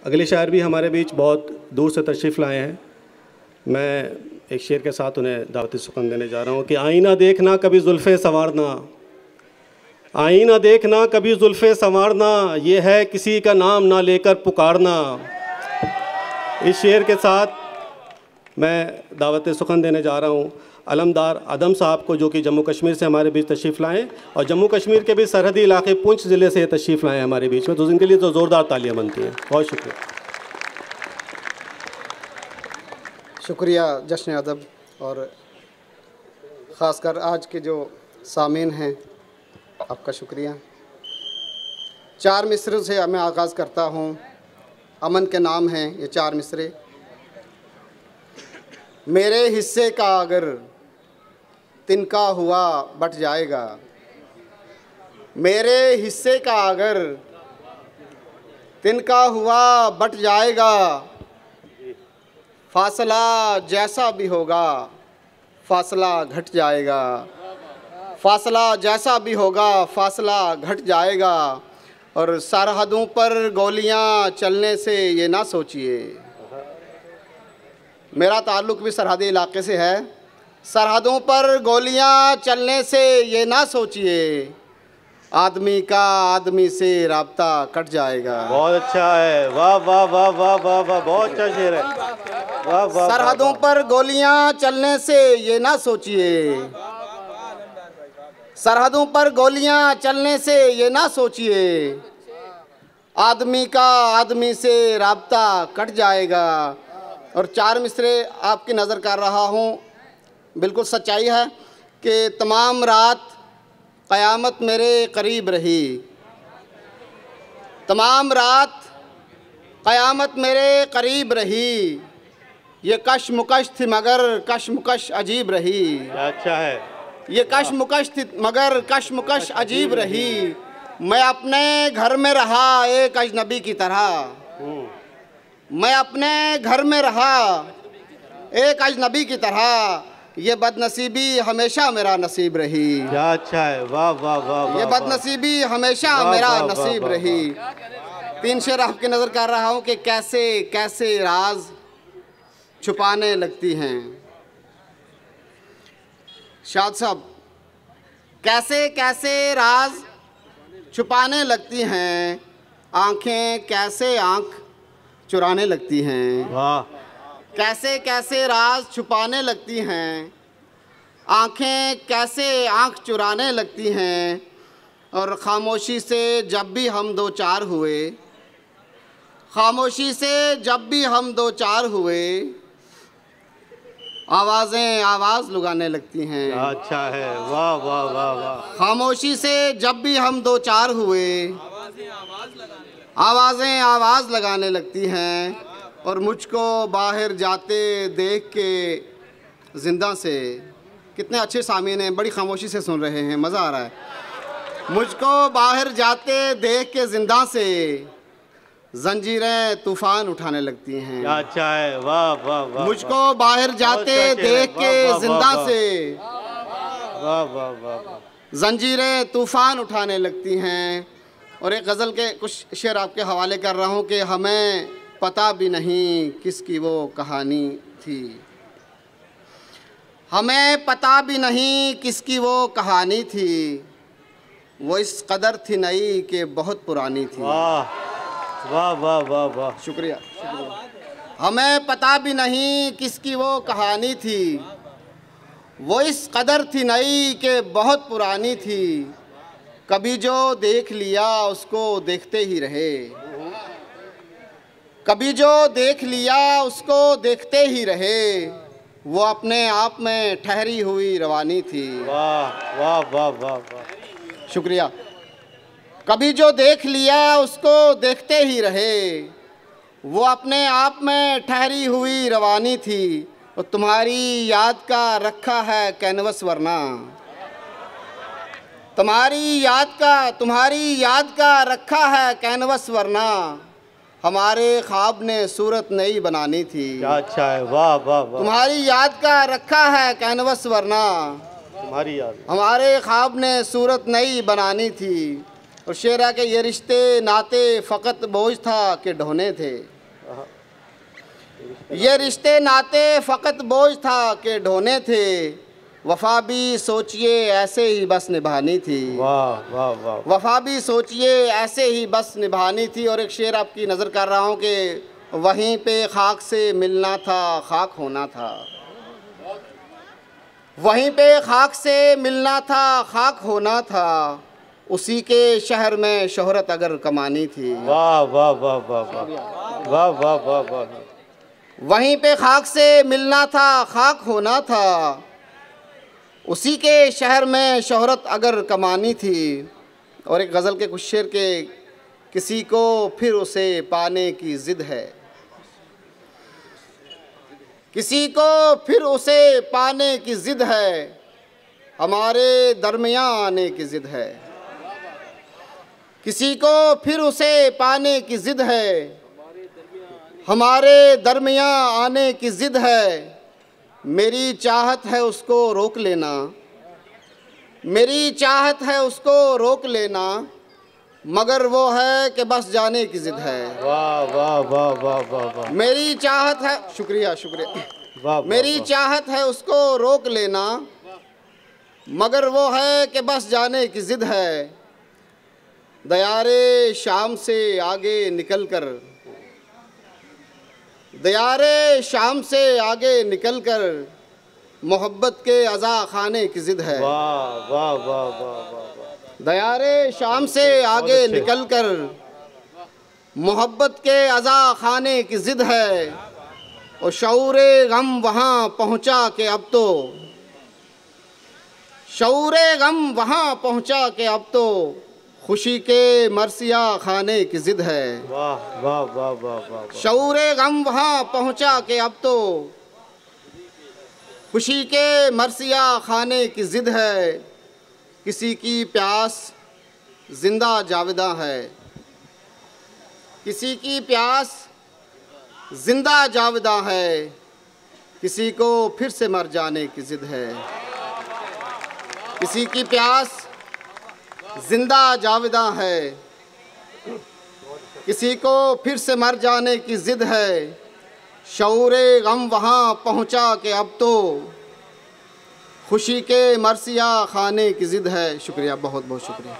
अगले शायर भी हमारे बीच बहुत दूर से तशरीफ़ लाए हैं। मैं एक शेर के साथ उन्हें दावत सुकून देने जा रहा हूँ कि आईना देखना कभी जुल्फ़े संवारना, आईना देखना कभी जुल्फ़े संवारना, ये है किसी का नाम ना लेकर पुकारना। इस शेर के साथ मैं दावत सुखन देने जा रहा हूँ अलमदार आदम साहब को, जो कि जम्मू कश्मीर से हमारे बीच तशरीफ़ लाएँ और जम्मू कश्मीर के भी सरहदी इलाके पुंछ ज़िले से तशरीफ़ लाएँ हमारे बीच में, तो उनके लिए तो ज़ोरदार तालियां बनती हैं। बहुत शुक्रिया। शुक्रिया जश्न अदब और ख़ासकर आज के जो सामीन हैं आपका शुक्रिया। 4 मिसरों से मैं आगाज़ करता हूँ। अमन के नाम हैं ये 4 मिसरे। मेरे हिस्से का अगर तिनका हुआ बट जाएगा, मेरे हिस्से का अगर तिनका हुआ बट जाएगा, फासला जैसा भी होगा फासला घट जाएगा, फासला जैसा भी होगा फासला घट जाएगा। और सरहदों पर गोलियां चलने से ये ना सोचिए, मेरा ताल्लुक़ भी सरहदी इलाके से है। सरहदों पर गोलियां चलने से ये ना सोचिए, आदमी का आदमी से राब्ता कट जाएगा। बहुत अच्छा है, वाह वाह वाह वाह वाह वाह, बहुत अच्छा शेर है, वाह वाह। सरहदों पर गोलियां चलने से ये ना सोचिए, सरहदों पर गोलियां चलने से ये ना सोचिए, आदमी का आदमी से राब्ता कट जाएगा। और 4 मिसरे आपकी नज़र कर रहा हूँ, बिल्कुल सच्चाई है कि तमाम रात क़यामत मेरे करीब रही, तमाम रात क़यामत मेरे करीब रही, ये कशमकश थी मगर कशमकश अजीब रही। अच्छा है, ये कशमकश थी मगर कशमकश अजीब रही। मैं अपने घर में रहा एक अजनबी की तरह, मैं अपने घर में रहा एक अजनबी की तरह, ये बदनसीबी हमेशा मेरा नसीब रही। क्या अच्छा है, वाह वाह वाह। ये बदनसीबी हमेशा मेरा नसीब रही। 3 शेर आपकी नज़र कर रहा हूँ कि कैसे कैसे राज छुपाने लगती हैं। शाद साहब, कैसे कैसे राज छुपाने लगती हैं, आँखें कैसे आँख चुराने लगती हैं। वाह। कैसे कैसे राज छुपाने लगती हैं, आँखें कैसे आँख चुराने लगती हैं। और ख़ामोशी से जब भी हम दो चार हुए, ख़ामोशी से जब भी हम दो चार हुए, आवाज़ें आवाज़ लुगाने लगती हैं। अच्छा है, वाह वाह वाह वाह। ख़ामोशी से जब भी हम दो चार हुए, आवाज़ें आवाज़ लगाने लगती हैं। और मुझको बाहर जाते देख के ज़िंदा से, कितने अच्छे सामीन हैं, बड़ी खामोशी से सुन रहे हैं, मज़ा आ रहा है। मुझको बाहर जाते देख के ज़िंदा से जंजीरें तूफ़ान उठाने लगती हैं। अच्छा है, वाह वाह वाह। मुझको बाहर जाते देख के ज़िंदा से वाह वाह वाह, जंजीरें तूफ़ान उठाने लगती हैं। और एक गज़ल के कुछ शेर आपके हवाले कर रहा हूँ कि हमें पता भी नहीं किसकी वो कहानी थी, हमें पता भी नहीं किसकी वो कहानी थी, वो इस कदर थी नई कि बहुत पुरानी थी। वाह वाह वाह वाह वाह, शुक्रिया, शुक्रिया। हमें पता भी नहीं किसकी वो कहानी थी, वो इस कदर थी नई कि बहुत पुरानी थी, कभी जो देख लिया उसको देखते ही रहे, कभी जो देख लिया उसको देखते ही रहे, वो अपने आप में ठहरी हुई रवानी थी। वाह वाह वाह वाह वाह, शुक्रिया। कभी जो देख लिया उसको देखते ही रहे, वो अपने आप में ठहरी हुई रवानी थी। और तुम्हारी याद का रखा है कैनवस वरना, तुम्हारी याद का रखा है कैनवस वरना, हमारे ख्वाब ने सूरत नई बनानी थी। क्या अच्छा है, वाह वाह वाह। तुम्हारी याद का रखा है कैनवस वरना, तुम्हारी याद हमारे ख्वाब ने सूरत नई बनानी थी। और शेरा के ये रिश्ते नाते फ़कत बोझ था कि ढोने थे, ये रिश्ते नाते फ़कत बोझ था कि ढोने थे, वफ़ा भी सोचिए ऐसे ही बस निभानी थी। वाह वाह वाह। वफ़ा भी सोचिए ऐसे ही बस निभानी थी। और एक शेर आपकी नज़र कर रहा हूँ कि वहीं पे खाक से मिलना था, खाक होना था। वहीं पे खाक से मिलना था, खाक होना था। उसी के शहर में शोहरत अगर कमानी थी। वाह वाह वाह वाह वाह वाह वाह वाह वाह। वहीं पे खाक से मिलना था, खाक होना था। उसी के शहर में शोहरत अगर कमानी थी। और एक गज़ल के कुछ शेर के, किसी को फिर उसे पाने की ज़िद है, किसी को फिर उसे पाने की ज़िद है, हमारे दरमियाँ आने की ज़िद है। किसी को फिर उसे पाने की ज़िद है, हमारे दरमियाँ आने की ज़िद है। मेरी चाहत है उसको रोक लेना, मेरी चाहत है उसको रोक लेना, मगर वो है कि बस जाने की ज़िद है। वाह वाह वाह वाह वाह वाह। मेरी चाहत है, शुक्रिया शुक्रिया, वाह मेरी चाहत है उसको रोक लेना, मगर वो है कि बस जाने की ज़िद है। दयारे शाम से आगे निकल कर, दयारे शाम से आगे निकल कर, मोहब्बत के अज़ा खाने की ज़िद है। वाह वाह वाह वाह वाह। दयारे शाम से आगे निकल कर, मोहब्बत के अज़ा खाने की ज़िद है। और शऊरे गम वहाँ पहुँचा के अब तो, शऊरे गम वहाँ पहुँचा के अब तो, खुशी के मरसिया खाने की ज़िद है। वाह वाह वाह वाह वाह। शऊरे गम वहाँ पहुँचा के अब तो, खुशी के मरसिया खाने की ज़िद है। किसी की प्यास जिंदा जाविदा है, किसी की प्यास जिंदा जाविदा है, किसी को फिर से मर जाने की ज़िद है। किसी की प्यास जिंदा जाविदा है, किसी को फिर से मर जाने की ज़िद है। शऊरे गम वहाँ पहुँचा के अब तो, खुशी के मरसिया खाने की ज़िद है। शुक्रिया, बहुत बहुत शुक्रिया।